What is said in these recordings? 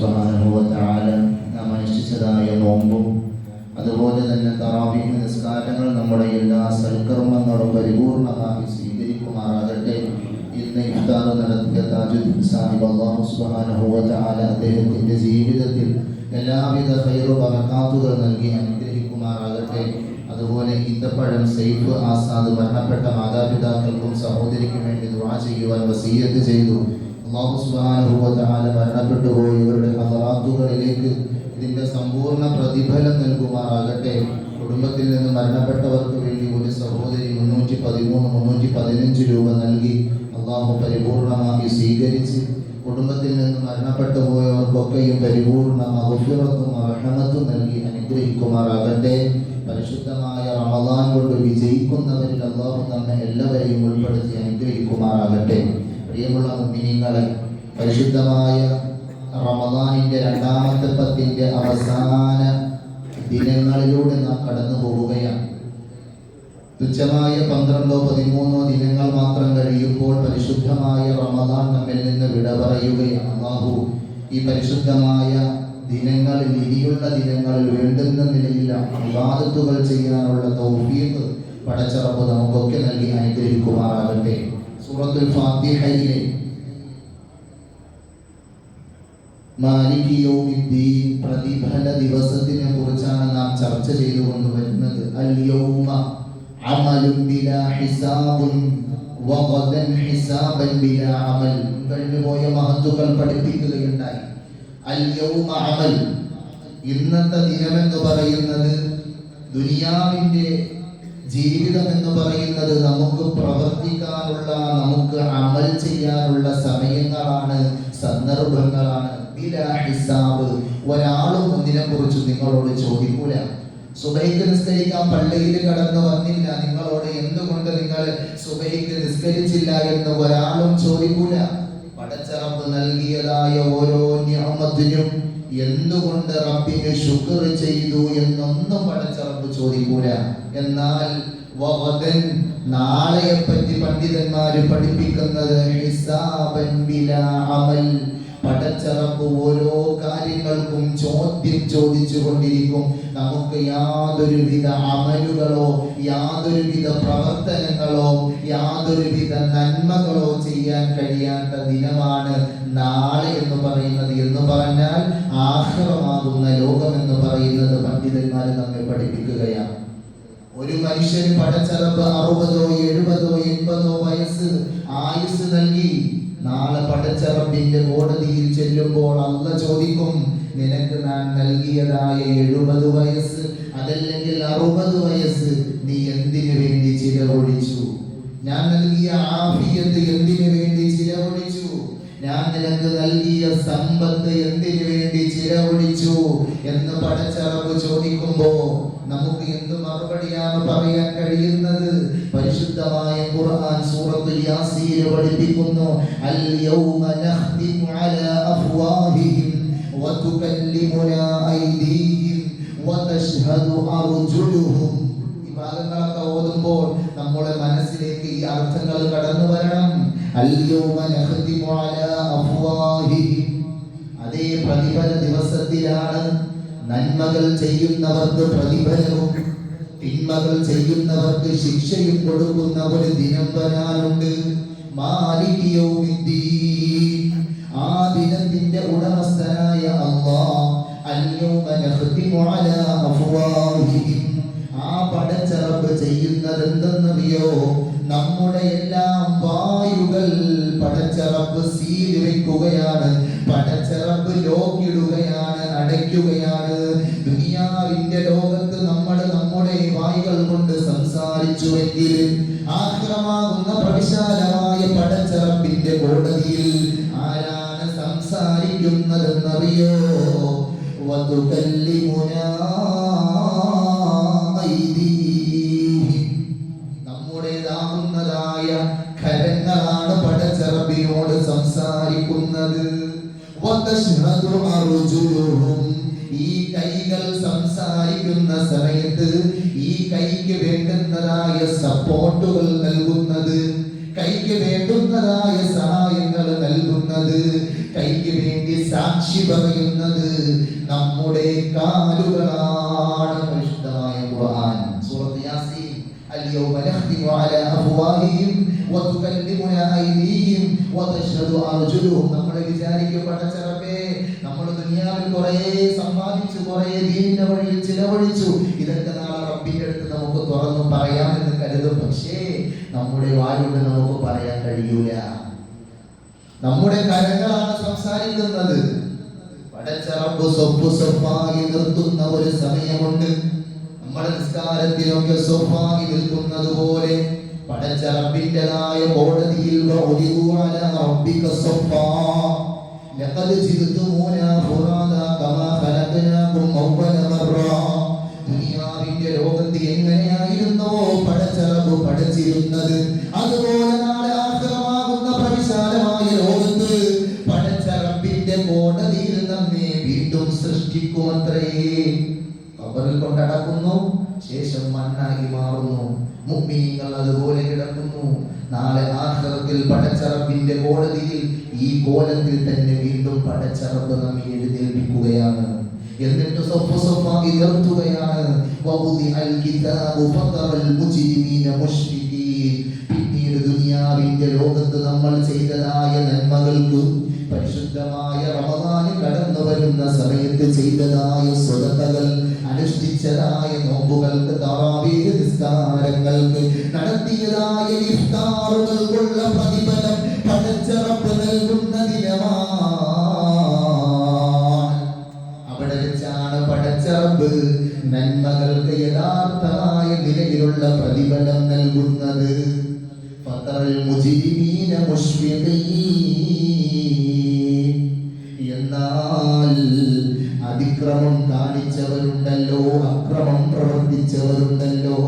സുബ്ഹാനഹു വ തആല നാം അനുഷ്ഠിച്ചതായ നോമ്പും അതുപോലെ തന്നെ തറാവീഹ് നിസ്കാരങ്ങൾ നമ്മുടെ എല്ലാ സൽക്കർമ്മങ്ങളും പരിപൂർണമായി സ്വീകരിക്കുമാറാകട്ടെ. ഇന്ന് ഇഫ്താർ നടത്തിയ താജുദ്ദീൻ സാഹിബ് അല്ലാഹു സുബ്ഹാനഹു വ തആല അദ്ദേഹത്തിൻ്റെ ജീവിതത്തിൽ എല്ലാവിധ ഖൈറു ബറകാത്തുകൾ നൽകി അനുഗ്രഹിക്കുമാറാകട്ടെ. അതുപോലെ ഈത്തപ്പഴം സൈഫ് ആസാദ് മരണപ്പെട്ട മാതാപിതാക്കൾക്കും സഹോദരിക്കും വേണ്ടി ദുആ ചെയ്യുവാൻ വസിയ്യത്ത് ചെയ്തു. അല്ലാഹു സുബ്ഹാനഹു വ തആല മരണപ്പെട്ടു പോയവരുടെ ഹദറാത്തുകളിലേക്ക് ഇതിൻ്റെ സമ്പൂർണ്ണ പ്രതിഫലം നൽകുമാറാകട്ടെ. കുടുംബത്തിൽ നിന്ന് മരണപ്പെട്ടവർക്ക് വേണ്ടി ഒരു സഹോദരി 313-315 രൂപ നൽകി അല്ലാഹു പരിപൂർണമായി സ്വീകരിച്ച് കുടുംബത്തിൽ നിന്ന് മരണപ്പെട്ടു പോയവർക്കൊക്കെയും പരിപൂർണ മഗ്ഫിറത്തും റഹ്മത്തും നൽകി അനുഗ്രഹിക്കുമാറാകട്ടെ. പരിശുദ്ധമായ റമദാൻ കൊണ്ട് വിജയിക്കുന്നവരിൽ അല്ലാഹു നമ്മെ എല്ലാവരെയും ഉൾപ്പെടുത്തി അനുഗ്രഹിക്കുമാറാകട്ടെ. പ്രിയമുള്ള മുഅ്മിനീങ്ങളെ, പരിശുദ്ധമായ റമദാനിൻ്റെ രണ്ടാമത്തെ പത്തിൻ്റെ അവസാന ദിനങ്ങളിലൂടെ നാം കടന്നു പോവുകയാണ്. തുച്ഛമായ 12-13 ദിനങ്ങൾ മാത്രം കഴിയുമ്പോൾ പരിശുദ്ധമായ റമദാൻ നമ്മിൽ നിന്ന് വിട പറയുകയാണ്. അല്ലാഹു ഈ പരിശുദ്ധമായ ദിനങ്ങളിൽ, ഇനിയുള്ള ദിനങ്ങളിൽ വേണ്ടുന്ന നിലയിൽ ഇബാദത്തുകൾ ചെയ്യാനുള്ള തൗഫീഖ് പടച്ച റബ്ബ് നമുക്കൊക്കെ നൽകി അനുഗ്രഹിക്കുമാറാകട്ടെ. സൂറത്തുൽ ഫാത്തിഹയിലെ മാലിക് യൗമിദ്ദീൻ പ്രതിഫല ദിവസത്തിനെ കുറിച്ചാണ് നാം ചർച്ച ചെയ്തുകൊണ്ട് വരുന്നത്. അൽ യൗമ അമലുൻ ബിലാ ഹിസാബുൻ വഗദൻ ഹിസാബൻ ബിലാ അമൽ. കഴിഞ്ഞുപോയ മഹത്തുക്കൾ പഠിപ്പിക്കുകയുണ്ടായി. അൽ യൗമ അമൽ, ഇന്നത്തെ ദിനമെന്ന് പറയുന്നത്, ദുനിയാവിൻ്റെ ജീവിതം എന്ന് പറയുന്നത് നമുക്ക് പ്രവർത്തിക്കാനുള്ള, നമുക്ക് അമൽ ചെയ്യാനുള്ള സമയങ്ങളാണ്, സന്ദർഭങ്ങളാണ്. ബിലാ ഹിസാബ്, ഒരാളും ഒന്നിനെ കുറിച്ച് നിങ്ങളോട് ചോദിക്കൂല. സുബഹിക്ക് നിസ്കരിക്കാൻ പള്ളിയിൽ കടന്നു വന്നില്ല, നിങ്ങളോട് എന്തുകൊണ്ട് നിങ്ങൾ സുബഹിക്ക് നിസ്കരിച്ചില്ല എന്ന് ഒരാളും ചോദിക്കൂല. പടച്ച റബ്ബ് നൽകിയതായ ഓരോ നിഅമത്തിനും എന്തുകൊണ്ട് റബ്ബിന് ശുക്ർ ചെയ്തു എന്നൊന്നും പടച്ച റബ്ബ് ചോദിക്കൂല. എന്നാൽ വഗദൻ, നാളെയെ പറ്റി പണ്ഡിതന്മാർ പഠിപ്പിക്കുന്നത് ഹിസാബൻ ബിലാ അമൽ. പടച്ച റബ്ബ് ഓരോ കാര്യങ്ങൾക്കും ചോദ്യം ചോദിച്ചു കൊണ്ടിരിക്കും. നമുക്ക് യാതൊരുവിധ അമലുകളോ യാതൊരുവിധ പ്രവർത്തനങ്ങളോ യാതൊരുവിധ നന്മകളോ ചെയ്യാൻ കഴിയാത്ത ദിനമാണ് നാളെ എന്ന് പറയുന്നത്. എന്ന് പറഞ്ഞാൽ ആഖിറമാകുന്ന ലോകം എന്ന് പറയുന്നത് പണ്ഡിതന്മാർ നമ്മെ പഠിപ്പിക്കുകയാണ്. ഒരു മനുഷ്യന് പടച്ച റബ്ബ് 60, 70, 80 വയസ്സ് ആയുസ് നൽകി. നാളെ പടച്ച റബ്ബിന്റെ കോടതിയിൽ ചെല്ലുമ്പോൾ അല്ലാഹ് ചോദിക്കും, നിനക്ക് ഞാൻ നൽകിയതായ 70 വയസ്സ് അതല്ലെങ്കിൽ 60 വയസ്സ് നീ എന്തിനു വേണ്ടി ചിലവഴിച്ചു? ഞാൻ നൽകിയ ആഫിയത്ത് എന്തിനു വേണ്ടി ചിലവഴിച്ചു? ഞാൻ നിനക്ക് നൽകിയ സമ്പത്ത് എന്തിനു വേണ്ടി ചിലവഴിച്ചു എന്ന് പടച്ച റബ്ബ് ചോദിക്കുമ്പോൾ നമുക്ക് എന്ത് മറുപടിയാണ് പറയാൻ കഴിയുന്നത്? പരിശുദ്ധമായ ഖുർആൻ സൂറത്തുൽ യാസീൻ പഠിപ്പിക്കുന്നു, അൽ യൗമ നഖ്തിമു അലാ അഫ്വാഹിഹിം വതുകല്ലിമുനാ ഐദീഹിം വതശ്ഹദു അർജുലുഹും. ഈ ഭാഗങ്ങളൊക്കെ ഓതുമ്പോൾ നമ്മുടെ മനസ്സിലേക്ക് ഈ അർത്ഥങ്ങൾ കടന്നു വരണം. അൽ യൗമ നഖ്തിമു അലാ അഫ്വാഹിഹിം, അതേ പ്രതിഫല ദിവസത്തിലാണ് നന്മകൾ ചെയ്യുന്നവർക്ക് പ്രതിഫലവും തിന്മകൾ ചെയ്യുന്നവർക്ക് ശിക്ഷയും കൊടുക്കുന്ന ഒരു ദിനം വരാനുണ്ട്. മാലിക് യൗമിദ്ദീൻ, ആ ദിനത്തിന്റെ ഉടമസ്ഥനായ അല്ലാഹ്. അൽ യൗമ നഖ്തിമു അലാ അഫ്വാഹിഹിം, ആ പടച്ച റബ്ബ് ചെയ്യുന്നത് എന്തെന്നറിയോ? നമ്മുടെ എല്ലാം വായുകൾ പടച്ച റബ്ബ് സീൽ വെക്കുകയാണ്, പടച്ച റബ്ബ് ലോക്കിടുകയാണ്, അടയ്ക്കുകയാണ്. ദുനിയാവിന്റെ ലോകത്ത് നമ്മൾ നമ്മുടെ വായുകൾ കൊണ്ട് സംസാരിച്ചുവെങ്കിൽ ആഖിറമാകുന്ന പ്രവിശാലമായ പടച്ച റബ്ബിന്റെ കോടതിയിൽ ആരാണ് സംസാരിക്കുന്നതെന്നറിയോ? വതുകല്ലിമുനാ ഐദീഹിം, നമ്മുടേതാകുന്നതായ കരങ്ങളാണ് പടച്ച റബ്ബിനോട് സംസാരിക്കുന്നത്. വതശ്ഹദു അർജുലുഹും, ഈ കൈകൾ സംസാരിക്കുന്ന സമയത്ത് ഈ കൈക്ക് വേണ്ടുന്നതായ സപ്പോർട്ടുകൾ നൽകുന്നത്, കൈക്ക് വേണ്ടുന്നതായ സഹായങ്ങൾ നൽകുന്നത്, കൈക്ക് വേണ്ടി സാക്ഷി പറയുന്നത് നമ്മുടെ കാലുകളാണ്. പരിശുദ്ധമായ ഖുർആൻ സൂറത്ത് യാസീൻ اليوم نختم على أفواههم وتكلمنا أيديهم وتشهد أرجلهم. നമ്മൾ വിചാരിക്കും പടച്ചറബേ, നമ്മൾ ദുനിയാവിൽ കുറേ സമ്പാദിച്ചു, കുറേ ദീനിന്റെ വഴിയിൽ ചിലവഴിച്ചു, ഇതൊക്കെ നാളെ റബ്ബിന്റെ അടുത്ത് നമുക്ക് തുറന്നു പറയാമെന്ന് കരുതും. പക്ഷേ നമ്മുടെ വായുകൊണ്ട് നമുക്ക് പറയാൻ കഴിയൂല. നമ്മുടെ കരങ്ങളാണ് സംസാരിക്കുന്നത്. പടച്ച റബ്ബ് സ്വപ്പായി നിർത്തുന്ന ഒരു സമയമുണ്ട്. നമ്മുടെ നിസ്കാരത്തിലൊക്കെ സ്വപ്പായി നിൽക്കുന്നത് പോലെ പടച്ച റബ്ബിന്റേതായ കോടതിയിൽ ദുനിയാവിന്റെ ലോകത്ത് എങ്ങനെയായിരുന്നോ പടച്ച റബ്ബ് പഠിച്ചിരുന്നത്, അതുപോലെ നാളെ ആഖിറമാകുന്ന പ്രവിശാലമായ ലോകത്ത് പടച്ച റബ്ബിന്റെ കോടതിയിൽ നമ്മെ വീണ്ടും സൃഷ്ടിക്കുമത്രേ. ഖബറിൽ കൊണ്ടടക്കുന്നു, ശേഷം മണ്ണായി മാറുന്നു. മുഅ്മിനീങ്ങൾ അതുപോലെ കിടക്കുന്നു. നാളെ ആഖിറത്തിൽ പടച്ച റബ്ബിന്റെ കോടതിയിൽ ഈ കോലത്തിൽ തന്നെ വീണ്ടും പടച്ച റബ്ബ് നമ്മെ എഴുന്നേൽപ്പിക്കുകയാണ്. എന്നിട്ട് സ്വഫായി നിർത്തുകയാണ്. പിന്നീട് ദുനിയാവിന്റെ ലോകത്ത് നമ്മൾ ചെയ്തതായ നന്മകൾക്ക്, പരിശുദ്ധമായ റമദാനിൽ കടന്നു വരുന്ന സമയത്ത് ചെയ്തതായ സ്വതകൾ, അനുഷ്ഠിച്ചതായ നോമ്പുകൾക്ക്, തറാവീഹ് നിസ്കാരങ്ങൾക്ക്, നടത്തിയതായ ഇഫ്താറുകൾക്കുള്ള പ്രതിഫലം പടച്ച റബ്ബ് നൽകുന്ന ദിനമാണ്. അവിടെ വെച്ചാണ് പടച്ച റബ്ബ് നന്മകൾക്ക് യഥാർത്ഥമായ നിലയിലുള്ള പ്രതിഫലം നൽകുന്നത്. ഫതറൽ മുജ്രിമീന മുശ്ഫിഖീൻ. എന്നാൽ അതിക്രമം കാണിച്ചവരുണ്ടല്ലോ, അക്രമം പ്രവർത്തിച്ചവരുണ്ടല്ലോ,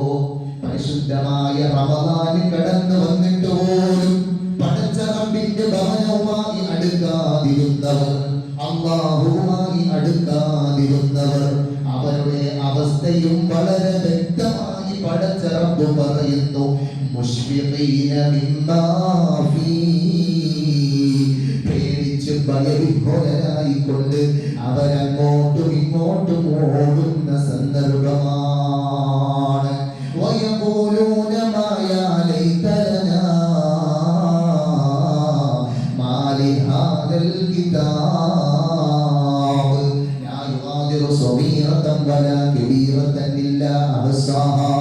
പരിശുദ്ധമായ റമദാൻ കടന്നു വന്നിട്ട് പോലും പടച്ച റബ്ബിന്റെ ഭവനവുമായി അടുക്കാതിരുന്നവർ, അല്ലാഹുവുമായി അടുക്കാതിരുന്നവർ, അവരുടെ അവസ്ഥയും വളരെ വ്യക്തമായി പടച്ച റബ്ബ് പറയുന്നു. മുശ്ഫിഖീന മിമ്മാ ഫീ, പേടിച്ച് ഭയവിഹ്വലരായിക്കൊണ്ട് അവരങ്ങോട്ടും ഇങ്ങോട്ടും ഓടുന്ന സന്ദർഭമാണ്. വയഖൂലൂന മാ യാ ലൈതനാ മാ ലിഹാദൽ കിതാബ് ലാ യുഗാദിറു സഗീറതൻ വലാ കബീറതൻ ഇല്ലാ അഹ്സാഹാ.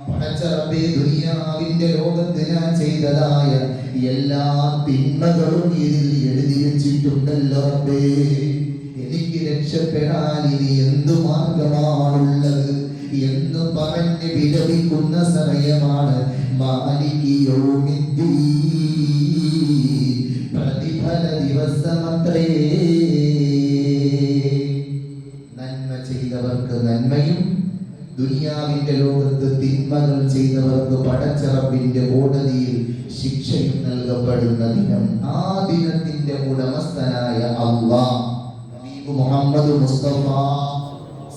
പടച്ച റബ്ബേ, ദുനിയാവിന്റെ ലോകത്ത് ഞാൻ ചെയ്തതായ എല്ലാ തിന്മകളും ഇതിൽ എഴുതി വെച്ചിട്ടുണ്ടല്ലോ റബ്ബേ. എനിക്ക് രക്ഷപ്പെടാൻ ഇനി എന്തു മാർഗമാണുള്ളത് എന്ന് പറഞ്ഞ് വിലപിക്കുന്ന സമയമാണ്. മാലികി യൗമിദ്ദീൻ, പ്രതിഫല ദിവസമത്രേ. നന്മ ചെയ്തവർക്ക് നന്മയും, ദുനിയാവിന്റെ ലോകത്ത് തിന്മകൾ ചെയ്തവർക്ക് പടച്ച റബ്ബിന്റെ കോടതിയിൽ ശിക്ഷയും നൽകപ്പെടുന്ന ദിനം. ആ ദിനത്തിന്റെ ഉടമസ്ഥനായ അല്ലാഹ് ഹബീബ് മുഹമ്മദ് മുസ്തഫ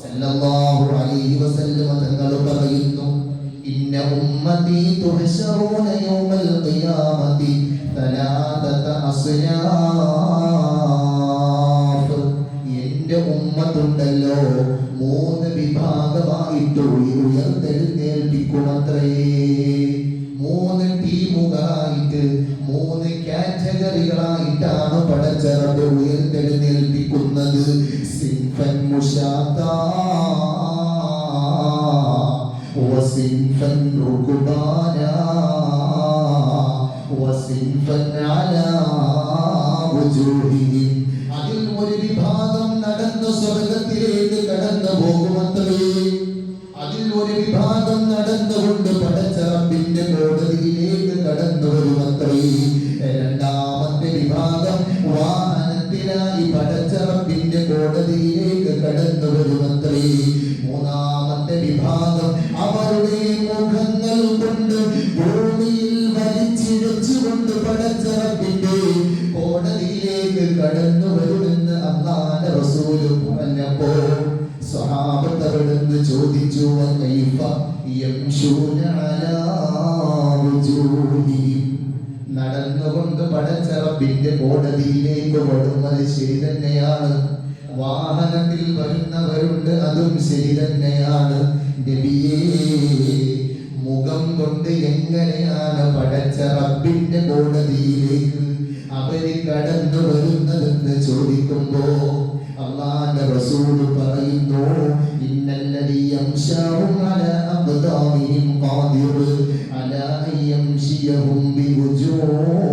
സല്ലല്ലാഹു അലൈഹി വസല്ലം തങ്ങൾ പറയുന്നു, ഇന്ന ഉമ്മതി തുഹ്ശറൂന യൗമൽ ഖിയാമത്തി തലാതത അസ്നാഫ്. എന്റെ ഉമ്മത്തുണ്ടല്ലോ, മൂന്ന് വിഭാഗമായിട്ട് ഉയർത്തെഴുന്നേൽപ്പിക്കുമത്രേ. മൂന്ന് ടീമുകളായിട്ട്, മൂന്ന് കാറ്റഗറികളായിട്ടാണ് പടച്ച റബ്ബ് ഉയർത്തെഴുന്നേൽപ്പിക്കുന്നത്. സിൻഫൻ മുശാത്താ വസിൻഫൻ റുക്ബാനാ വസിൻഫൻ അലാ വുജൂഹിഹിം. അതിൽ ഒരു വിഭാഗം നടന്നു സ്വർഗത്തിലേക്ക് കടന്നു പോകുമത്രേ. അതിൽ ഒരു വിഭാഗം നടന്നുകൊണ്ട് പടച്ച റബ്ബിന്റെ കോടതിയിലേക്ക് കടന്നു വരുമത്രേ. രണ്ടാമത്തെ വിഭാഗം വാഹനത്തിലായി പടച്ച റബ്ബിന്റെ കോടതിയിലേക്ക് കടന്നു വരുമത്രേ. മൂന്നാമത്തെ വിഭാഗം അവരുടെ മുഖങ്ങൾ കൊണ്ട് ഭൂമിയിൽ വലിച്ചിഴച്ചുകൊണ്ട് പടച്ച റബ്ബിന്റെ കോടതിയിലേക്ക് കടന്നു വരുമെന്ന് അല്ലാഹുവിന്റെ റസൂൽ പറഞ്ഞപ്പോൾ സ്വഹാബത്ത് അവിടുന്ന് ചോദിച്ചു, കൈഫ യംശൂന അലാ വുജൂഹിഹിം. നടന്നുകൊണ്ട് പടച്ച റബ്ബിന്റെ കോടതിയിലേക്ക് വരുന്നത് ശരി തന്നെയാണ്. വാഹനത്തിൽ വരുന്നവരുണ്ട്, അതും ശരി തന്നെയാണ്. നബിയേ, മുഖം കൊണ്ട് എങ്ങനെയാണ് പടച്ച റബ്ബിന്റെ കോടതിയിലേക്ക് അവര് കടന്നു വരുന്നതെന്ന് ചോദിക്കുമ്പോ അല്ലാഹുവിന്റെ റസൂൽ പറയുന്നു, ഇന്നല്ലദീ യംശഉ അലാ അഖ്ദാമിഹിം ഖാദിർ അലാ യംശിയഹും ബിവുജൂഹിഹിം.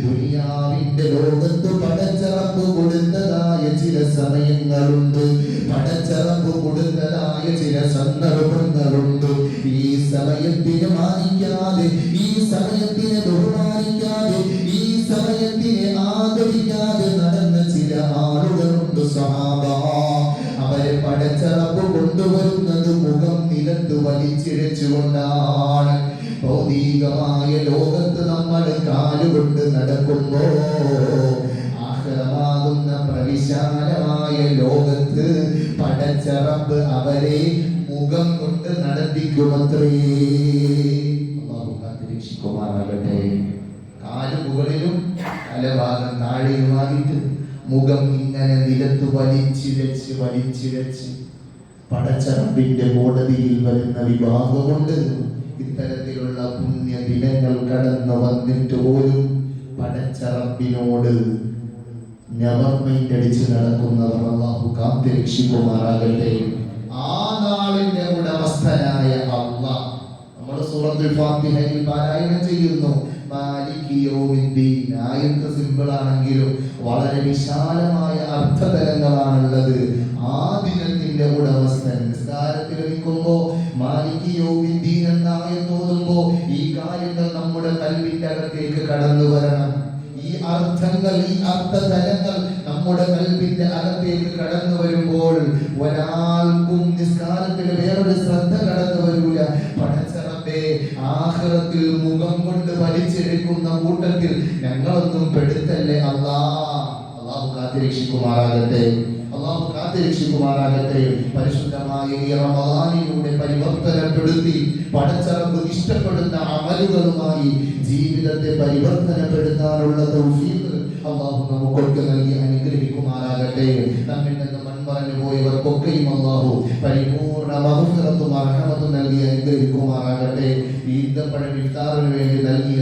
ദുനിയാവിന്റെ ലോകത്ത് പടച്ച റബ്ബ് കൊടുത്തതായ ചില സമയങ്ങളുണ്ട്, പടച്ച റബ്ബ് കൊടുത്തതായ ചില സന്ദർഭങ്ങളുണ്ട്. ഈ സമയത്തിനെ മാനിക്കാതെ, ഈ സമയത്തിനെ ബഹുമാനിക്കാതെ, ഈ സമയത്തിനെ ആദരിക്കാതെ നടന്ന ചില ആളുകളുണ്ട് സഹാബ. അവരെ പടച്ച റബ്ബ് കൊണ്ടുവരുന്നത് മുഖം നിലത്ത് വലിച്ചിഴച്ചുകൊണ്ടാണ്. ഭൗതികമായ ലോകത്ത് നമ്മൾ കാലുകൊണ്ട് നടക്കുമ്പോ ആഖിറമാകുന്ന പ്രവിശാലമായ ലോകത്ത് പടച്ച റബ്ബ് അവരെ മുഖം കൊണ്ട് നടത്തിക്കുമത്രേ. അല്ലാഹു കാത്തിരക്ഷിക്കുമാറാകട്ടെ. കാല് മുകളിലും തലഭാഗം താഴെയുമായിട്ട് മുഖം ഇങ്ങനെ നിലത്ത് വലിച്ചിഴച്ച് പടച്ച റബ്ബിന്റെ കോടതിയിൽ വരുന്ന വിഭാഗമുണ്ട്. ഇത്തരത്തിലുള്ള പുണ്യ ദിനങ്ങൾ കടന്നു വന്നിട്ട് പോലും പടച്ച റബ്ബിനോട് നെവർ മൈൻഡ് അടിച്ച് നടക്കുന്നവർ അല്ലാഹു കാത്തിരക്ഷിക്കുമാറാകട്ടെ. ആ നാളിന്റെ ഉടമസ്ഥനായ അല്ലാഹ് നമ്മൾ സൂറത്തുൽ ഫാത്തിഹയിൽ പാരായണം ചെയ്യുന്നു. മാലികി യൗമിദ്ദീൻ. ആയത്ത് സിമ്പിൾ ആണെങ്കിലും വളരെ വിശാലമായ അർത്ഥതലങ്ങളാണുള്ളത്. ആ ദിനത്തിന്റെ ഉടമസ്ഥൻ. നിസ്കാരത്തിൽ നിൽക്കുമ്പോ മാലികി യൗമിദ്ദീൻ എന്ന ആയത്ത് ഓതുമ്പോ ഈ കാര്യങ്ങൾ നമ്മുടെ കൽവിന്റെ അകത്തേക്ക് കടന്നു വരണം. ഈ അർത്ഥങ്ങൾ, ഈ അർത്ഥതലങ്ങൾ നമ്മുടെ കൽവിന്റെ അകത്തേക്ക് കടന്നു വരുമ്പോൾ ഒരാൾക്കും നിസ്കാരത്തിൽ വേറൊരു ശ്രദ്ധ കടന്നു വരൂല. പടച്ച റബ്ബേ, ആഖിറത്തിൽ മുഖം കൊണ്ട് വലിച്ചെടുക്കുന്ന കൂട്ടത്തിൽ ഞങ്ങളൊന്നും പെടുത്തല്ലേ അല്ലാഹു കാത്തിരക്ഷിക്കുമാറാകട്ടെ. അല്ലാഹു കാത്തിരക്ഷിക്കുമാറാകട്ടെ. പരിശുദ്ധമായ ഈ റമദാനിലൂടെ പരിവർത്തനപ്പെടുത്തി പടച്ച റബ്ബ് ഇഷ്ടപ്പെടുന്ന അമലുകളുമായി ജീവിതത്തെ പരിവർത്തനപ്പെടുത്താനുള്ള തൗഫീഖ് അല്ലാഹു നമുക്കൊക്കെ നൽകി അനുഗ്രഹിക്കുമാറാകട്ടെ. നമ്മിൽ നിന്ന് മൺമറഞ്ഞു പോയവർക്കൊക്കെയും അല്ലാഹു പരിപൂർണ മഗ്ഫിറത്തും റഹ്മത്തും നൽകി അനുഗ്രഹിക്കുമാറാകട്ടെ. ഈന്തപ്പഴം ഇഫ്താറിന് വേണ്ടി നൽകിയ